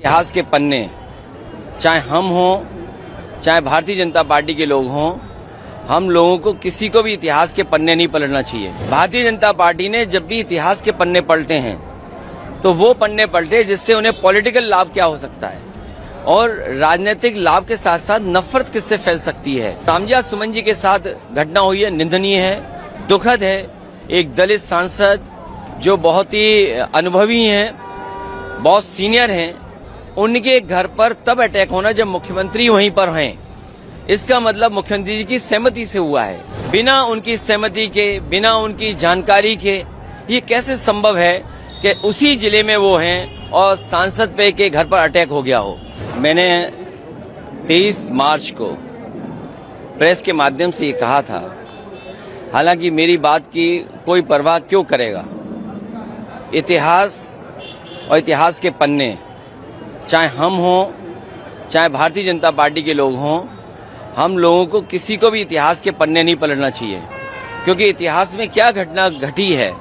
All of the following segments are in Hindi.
इतिहास के पन्ने, चाहे हम हों चाहे भारतीय जनता पार्टी के लोग हों, हम लोगों को किसी को भी इतिहास के पन्ने नहीं पलटना चाहिए। भारतीय जनता पार्टी ने जब भी इतिहास के पन्ने पलटे हैं तो वो पन्ने पलटे जिससे उन्हें पॉलिटिकल लाभ क्या हो सकता है और राजनीतिक लाभ के साथ साथ नफरत किससे फैल सकती है। रामजिया सुमन जी के साथ घटना हुई है, निंदनीय है, दुखद है। एक दलित सांसद जो बहुत ही अनुभवी हैं, बहुत सीनियर हैं, उनके घर पर तब अटैक होना जब मुख्यमंत्री वहीं पर हैं। इसका मतलब मुख्यमंत्री जी की सहमति से हुआ है। बिना उनकी सहमति के, बिना उनकी जानकारी के ये कैसे संभव है कि उसी जिले में वो हैं और सांसद पे के घर पर अटैक हो गया हो। मैंने 23 मार्च को प्रेस के माध्यम से ये कहा था, हालांकि मेरी बात की कोई परवाह क्यों करेगा। इतिहास और इतिहास के पन्ने, चाहे हम हों चाहे भारतीय जनता पार्टी के लोग हों, हम लोगों को किसी को भी इतिहास के पन्ने नहीं पलटना चाहिए, क्योंकि इतिहास में क्या घटना घटी है,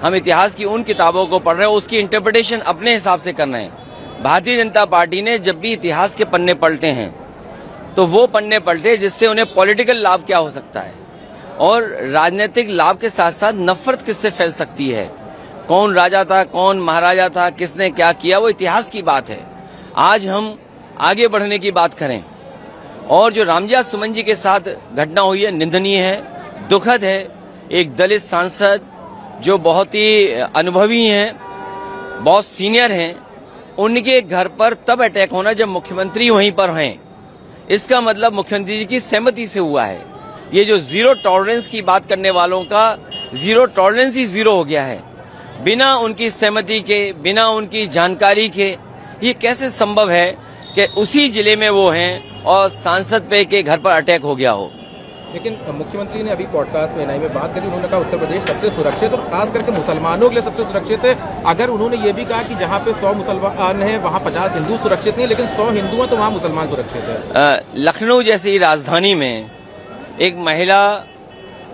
हम इतिहास की उन किताबों को पढ़ रहे हैं, उसकी इंटरप्रिटेशन अपने हिसाब से कर रहे हैं। भारतीय जनता पार्टी ने जब भी इतिहास के पन्ने पलटे हैं तो वो पन्ने पलटे जिससे उन्हें पॉलिटिकल लाभ क्या हो सकता है और राजनीतिक लाभ के साथ साथ नफरत किससे फैल सकती है। कौन राजा था, कौन महाराजा था, किसने क्या किया, वो इतिहास की बात है। आज हम आगे बढ़ने की बात करें। और जो रामजिया सुमन जी के साथ घटना हुई है, निंदनीय है, दुखद है। एक दलित सांसद जो बहुत ही अनुभवी हैं, बहुत सीनियर हैं, उनके घर पर तब अटैक होना जब मुख्यमंत्री वहीं पर हैं। इसका मतलब मुख्यमंत्री जी की सहमति से हुआ है। ये जो जीरो टॉलरेंस की बात करने वालों का जीरो टॉलरेंस ही जीरो हो गया है। बिना उनकी सहमति के, बिना उनकी जानकारी के ये कैसे संभव है कि उसी जिले में वो हैं और सांसद पे के घर पर अटैक हो गया हो। लेकिन मुख्यमंत्री ने अभी पॉडकास्ट में में बात करी, उन्होंने कहा उत्तर प्रदेश सबसे सुरक्षित और खास करके मुसलमानों के लिए सबसे सुरक्षित है। अगर उन्होंने ये भी कहा कि जहाँ पे 100 मुसलमान हैं वहाँ 50 हिंदू सुरक्षित नहीं, लेकिन 100 हिंदू हैं तो वहाँ मुसलमान सुरक्षित है। लखनऊ जैसी राजधानी में एक महिला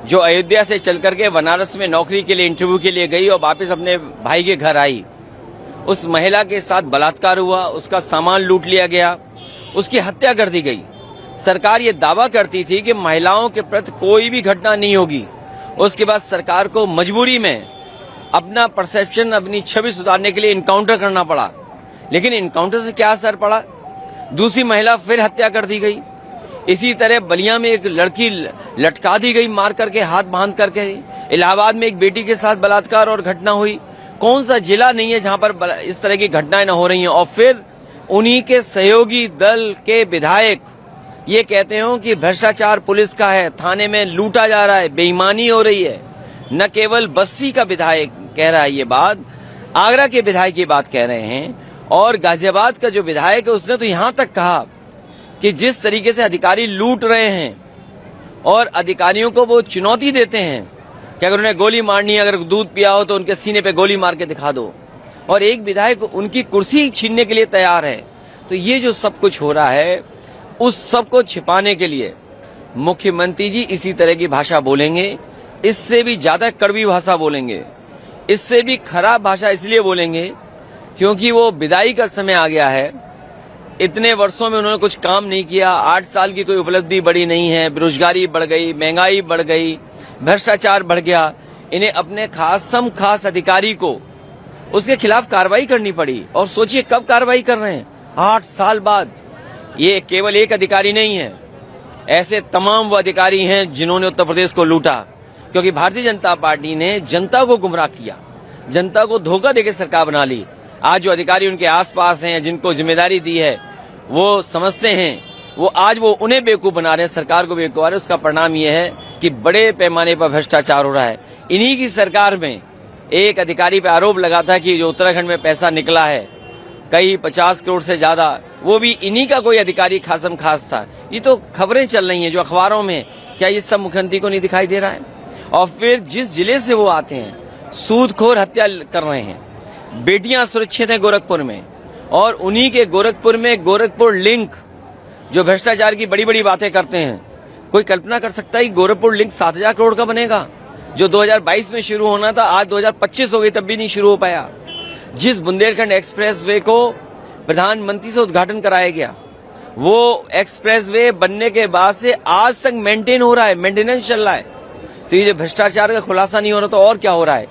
जो अयोध्या से चल करके बनारस में नौकरी के लिए, इंटरव्यू के लिए गई और वापस अपने भाई के घर आई, उस महिला के साथ बलात्कार हुआ, उसका सामान लूट लिया गया, उसकी हत्या कर दी गई। सरकार ये दावा करती थी कि महिलाओं के प्रति कोई भी घटना नहीं होगी। उसके बाद सरकार को मजबूरी में अपना परसेप्शन, अपनी छवि सुधारने के लिए इनकाउंटर करना पड़ा। लेकिन इनकाउंटर से क्या असर पड़ा? दूसरी महिला फिर हत्या कर दी गई। इसी तरह बलिया में एक लड़की लटका दी गई, मार करके, हाथ बांध करके। इलाहाबाद में एक बेटी के साथ बलात्कार और घटना हुई। कौन सा जिला नहीं है जहां पर इस तरह की घटनाएं न हो रही हैं। और फिर उन्हीं के सहयोगी दल के विधायक ये कहते हो कि भ्रष्टाचार पुलिस का है, थाने में लूटा जा रहा है, बेईमानी हो रही है। न केवल बस्ती का विधायक कह रहा है ये बात, आगरा के विधायक ये बात कह रहे हैं, और गाजियाबाद का जो विधायक है उसने तो यहां तक कहा कि जिस तरीके से अधिकारी लूट रहे हैं और अधिकारियों को वो चुनौती देते हैं कि अगर उन्हें गोली मारनी है, अगर दूध पिया हो तो उनके सीने पे गोली मार के दिखा दो, और एक विधायक उनकी कुर्सी छीनने के लिए तैयार है। तो ये जो सब कुछ हो रहा है, उस सब को छिपाने के लिए मुख्यमंत्री जी इसी तरह की भाषा बोलेंगे, इससे भी ज्यादा कड़वी भाषा बोलेंगे, इससे भी खराब भाषा इसलिए बोलेंगे क्योंकि वो विदाई का समय आ गया है। इतने वर्षों में उन्होंने कुछ काम नहीं किया, 8 साल की कोई उपलब्धि बड़ी नहीं है, बेरोजगारी बढ़ गई, महंगाई बढ़ गई, भ्रष्टाचार बढ़ गया। इन्हें अपने खास अधिकारी को उसके खिलाफ कार्रवाई करनी पड़ी। और सोचिए कब कार्रवाई कर रहे हैं, 8 साल बाद। ये केवल एक अधिकारी नहीं है, ऐसे तमाम वो अधिकारी हैं जिन्होंने उत्तर प्रदेश को लूटा, क्योंकि भारतीय जनता पार्टी ने जनता को गुमराह किया, जनता को धोखा देकर सरकार बना ली। आज जो अधिकारी उनके आसपास हैं, जिनको जिम्मेदारी दी है, वो समझते हैं, वो आज वो उन्हें बेवकूफ बना रहे हैं, सरकार को बेवकूफ बना रहे हैं। उसका परिणाम ये है कि बड़े पैमाने पर भ्रष्टाचार हो रहा है। इन्हीं की सरकार में एक अधिकारी पे आरोप लगा था कि जो उत्तराखंड में पैसा निकला है कई 50 करोड़ से ज्यादा, वो भी इन्हीं का कोई अधिकारी खासम खास था। ये तो खबरें चल रही हैं जो अखबारों में, क्या ये सब मुख्यमंत्री को नहीं दिखाई दे रहा है? और फिर जिस जिले से वो आते हैं, सूदखोर हत्या कर रहे हैं, बेटियां सुरक्षित हैं गोरखपुर में, और उन्हीं के गोरखपुर में गोरखपुर लिंक जो भ्रष्टाचार की बड़ी बड़ी बातें करते हैं। कोई कल्पना कर सकता है कि गोरखपुर लिंक 7,000 करोड़ का बनेगा? जो 2022 में शुरू होना था आज 2025 हो गई, तब भी नहीं शुरू हो पाया। जिस बुंदेलखंड एक्सप्रेसवे को प्रधानमंत्री से उद्घाटन कराया गया। वो एक्सप्रेसवे बनने के बाद से आज तक मेंटेन हो रहा है, मेंटेनेंस चल रहा है। तो ये जो भ्रष्टाचार का खुलासा नहीं हो रहा तो और क्या हो रहा है?